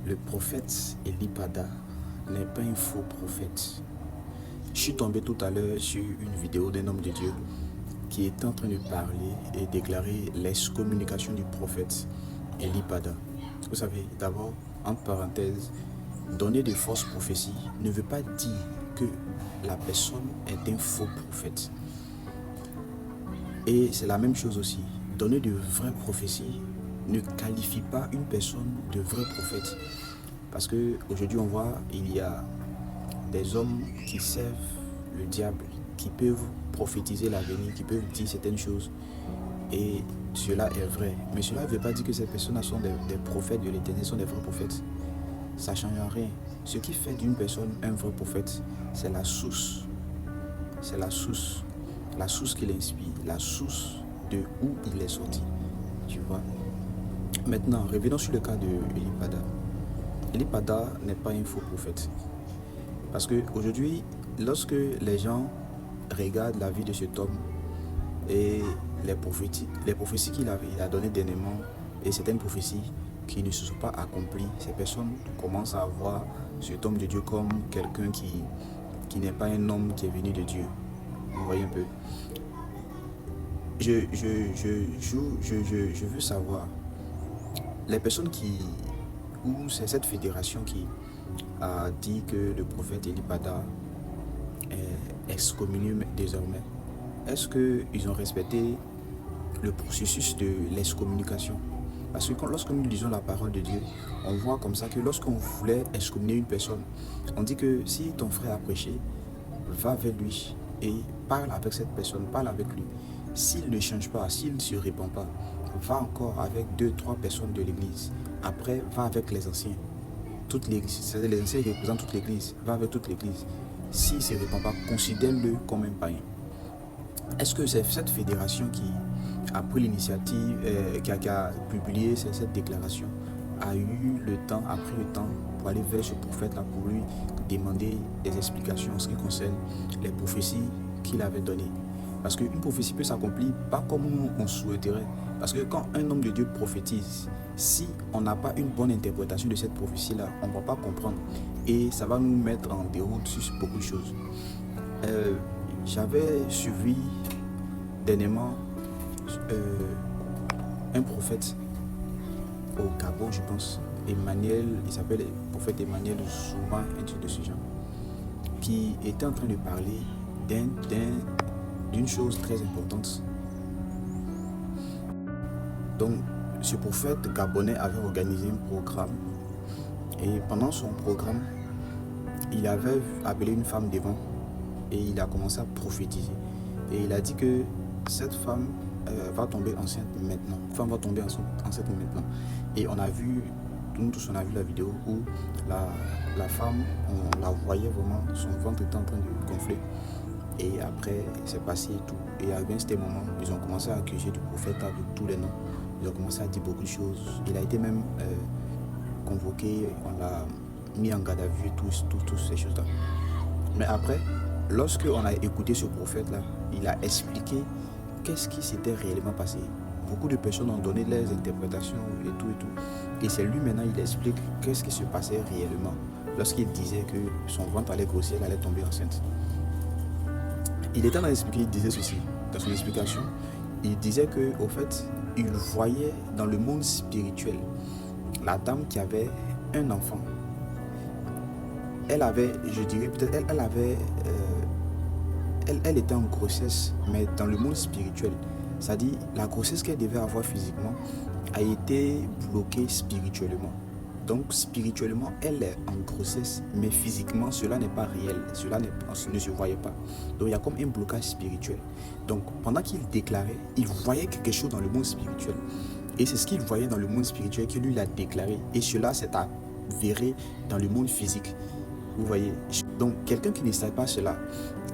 Le prophète Elipada n'est pas un faux prophète. Je suis tombé tout à l'heure sur une vidéo d'un homme de Dieu qui était en train de parler et déclarer l'excommunication du prophète Elipada. Vous savez, d'abord, entre parenthèses, donner de fausses prophéties ne veut pas dire que la personne est un faux prophète. Et c'est la même chose aussi. Donner de vraies prophéties ne qualifie pas une personne de vrai prophète. Parce qu'aujourd'hui, on voit, il y a des hommes qui servent le diable, qui peuvent prophétiser l'avenir, qui peuvent dire certaines choses. Et cela est vrai. Mais cela ne veut pas dire que ces personnes sont des prophètes de l'Éternel, sont des vrais prophètes. Ça ne change rien. Ce qui fait d'une personne un vrai prophète, c'est la source. C'est la source. La source qui l'inspire, la source de où il est sorti. Tu vois. Maintenant, revenons sur le cas de Elipada. Elipada n'est pas un faux prophète. Parce qu'aujourd'hui, lorsque les gens regardent la vie de cet homme et les prophéties qu'il a données dernièrement et certaines prophéties qui ne se sont pas accomplies, ces personnes commencent à voir cet homme de Dieu comme quelqu'un qui n'est pas un homme qui est venu de Dieu. Vous voyez un peu. Je veux savoir, les personnes ou c'est cette fédération qui a dit que le prophète Elipada est excommunié désormais, est-ce qu'ils ont respecté le processus de l'excommunication? Parce que lorsque nous lisons la parole de Dieu, on voit comme ça que lorsqu'on voulait excommunier une personne, on dit que si ton frère a prêché, va vers lui et parle avec cette personne, parle avec lui. S'il ne change pas, s'il ne se répand pas, va encore avec 2-3 personnes de l'église. Après, va avec les anciens. Toute l'église, c'est-à-dire les anciens représentent toute l'église, va avec toute l'église. S'il ne se répand pas, considère-le comme un païen. Est-ce que c'est cette fédération qui a pris l'initiative, qui a publié cette déclaration, a eu le temps, a pris le temps pour aller vers ce prophète-là, pour lui demander des explications en ce qui concerne les prophéties qu'il avait données? Parce qu'une prophétie peut s'accomplir pas comme on souhaiterait. Parce que quand un homme de Dieu prophétise, si on n'a pas une bonne interprétation de cette prophétie-là, on ne va pas comprendre. Et ça va nous mettre en déroute sur beaucoup de choses. J'avais suivi dernièrement un prophète au Gabon, je pense. Emmanuel, il s'appelle le prophète Emmanuel Zouma, un truc de ce genre, qui était en train de parler d'une chose très importante. Donc, ce prophète gabonais avait organisé un programme et pendant son programme, il avait appelé une femme devant et il a commencé à prophétiser. Et il a dit que cette femme va tomber enceinte maintenant. Et on a vu, nous tous on a vu la vidéo où la femme, on la voyait vraiment, son ventre était en train de gonfler. Et après, c'est passé et tout. Et à un certain moment, ils ont commencé à accuser du prophète avec tous les noms. Ils ont commencé à dire beaucoup de choses. Il a été même convoqué, on l'a mis en garde à vue et toutes ces choses-là. Mais après, lorsqu'on a écouté ce prophète-là, il a expliqué qu'est-ce qui s'était réellement passé. Beaucoup de personnes ont donné leurs interprétations et tout. Et c'est lui maintenant, il explique qu'est-ce qui se passait réellement lorsqu'il disait que son ventre allait grossir, elle allait tomber enceinte. Il était en train d'expliquer, il disait ceci, dans son explication, il disait qu'au fait, il voyait dans le monde spirituel la dame qui avait un enfant. Elle avait, je dirais, peut-être elle était en grossesse, mais dans le monde spirituel. C'est-à-dire, la grossesse qu'elle devait avoir physiquement a été bloquée spirituellement. Donc, spirituellement, elle est en grossesse, mais physiquement, cela n'est pas réel. Cela ne se voyait pas. Donc, il y a comme un blocage spirituel. Donc, pendant qu'il déclarait, il voyait quelque chose dans le monde spirituel. Et c'est ce qu'il voyait dans le monde spirituel que lui, il a déclaré. Et cela s'est avéré dans le monde physique. Vous voyez? Donc, quelqu'un qui ne sait pas cela,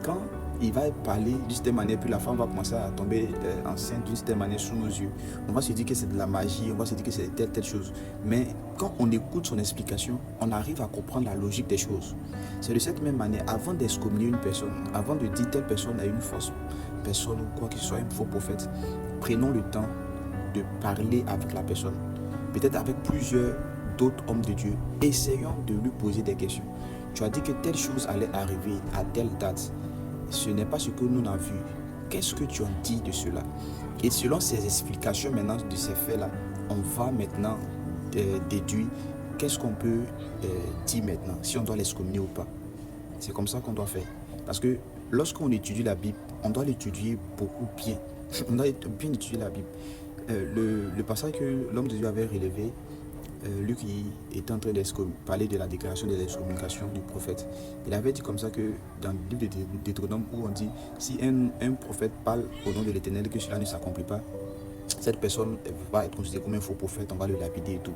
quand il va parler d'une certaine manière, puis la femme va commencer à tomber enceinte d'une certaine manière sous nos yeux. On va se dire que c'est de la magie, on va se dire que c'est telle chose. Mais quand on écoute son explication, on arrive à comprendre la logique des choses. C'est de cette même manière, avant d'excommunier une personne, avant de dire telle personne est une fausse personne ou quoi que ce soit, un faux prophète, prenons le temps de parler avec la personne. Peut-être avec plusieurs d'autres hommes de Dieu, essayons de lui poser des questions. Tu as dit que telle chose allait arriver à telle date. Ce n'est pas ce que nous avons vu. Qu'est-ce que tu en dis de cela? Et selon ces explications maintenant de ces faits-là, on va maintenant déduire qu'est-ce qu'on peut dire maintenant, si on doit l'excommunier ou pas. C'est comme ça qu'on doit faire. Parce que lorsqu'on étudie la Bible, on doit l'étudier beaucoup bien. On doit bien étudier la Bible. Le passage que l'homme de Dieu avait relevé, Luc était en train de parler de la déclaration de l'excommunication du prophète. Il avait dit comme ça que dans le livre de Deutéronome où on dit si un prophète parle au nom de l'Éternel que cela ne s'accomplit pas, cette personne va être considérée comme un faux prophète, on va le lapider et tout.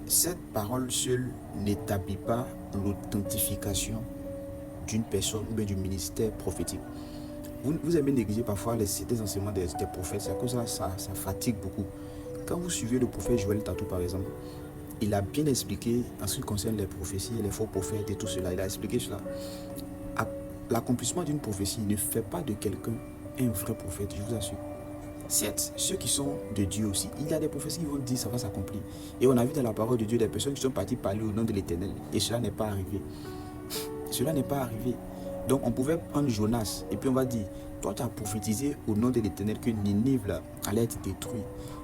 Cette parole seule n'établit pas l'authentification d'une personne ou bien du ministère prophétique. Vous aimez négliger parfois certains enseignements des prophètes, c'est à cause de ça fatigue beaucoup. Quand vous suivez le prophète Joël Tatou par exemple, il a bien expliqué en ce qui concerne les prophéties, les faux prophètes et tout cela. Il a expliqué cela. L'accomplissement d'une prophétie ne fait pas de quelqu'un un vrai prophète, je vous assure. Certes, ceux qui sont de Dieu aussi, il y a des prophéties qui vont dire ça va s'accomplir. Et on a vu dans la parole de Dieu des personnes qui sont parties parler au nom de l'Éternel. Et cela n'est pas arrivé. Cela n'est pas arrivé. Donc on pouvait prendre Jonas et puis on va dire, toi tu as prophétisé au nom de l'Éternel que Ninive là, allait être détruit.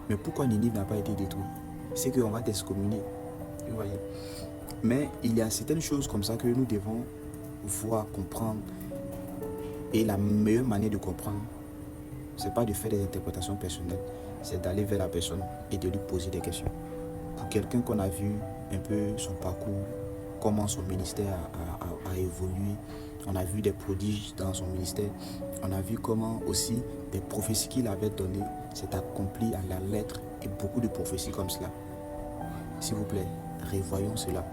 Mais pourquoi Ninive n'a pas été détruit? C'est qu'on va t'excommunier. Vous voyez. Mais il y a certaines choses comme ça que nous devons voir, comprendre. Et la meilleure manière de comprendre, ce n'est pas de faire des interprétations personnelles, c'est d'aller vers la personne et de lui poser des questions. Pour quelqu'un qu'on a vu un peu son parcours, comment son ministère a évolué, on a vu des prodiges dans son ministère, on a vu comment aussi des prophéties qu'il avait données s'est accompli à la lettre et beaucoup de prophéties comme cela. S'il vous plaît, revoyons cela.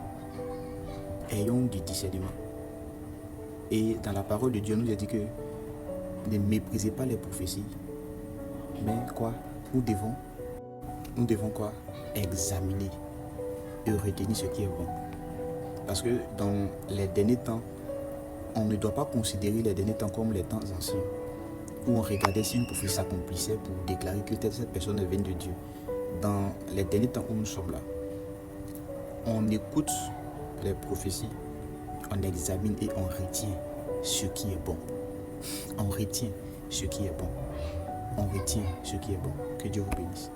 Ayons du discernement. Et dans la parole de Dieu, nous a dit que ne méprisez pas les prophéties. Mais quoi? Nous devons quoi? Examiner et retenir ce qui est bon. Parce que dans les derniers temps, on ne doit pas considérer les derniers temps comme les temps anciens, où on regardait si une prophétie s'accomplissait pour déclarer que cette personne vient de Dieu. Dans les derniers temps où nous sommes là, on écoute les prophéties, on examine et on retient ce qui est bon. On retient ce qui est bon. On retient ce qui est bon. Que Dieu vous bénisse.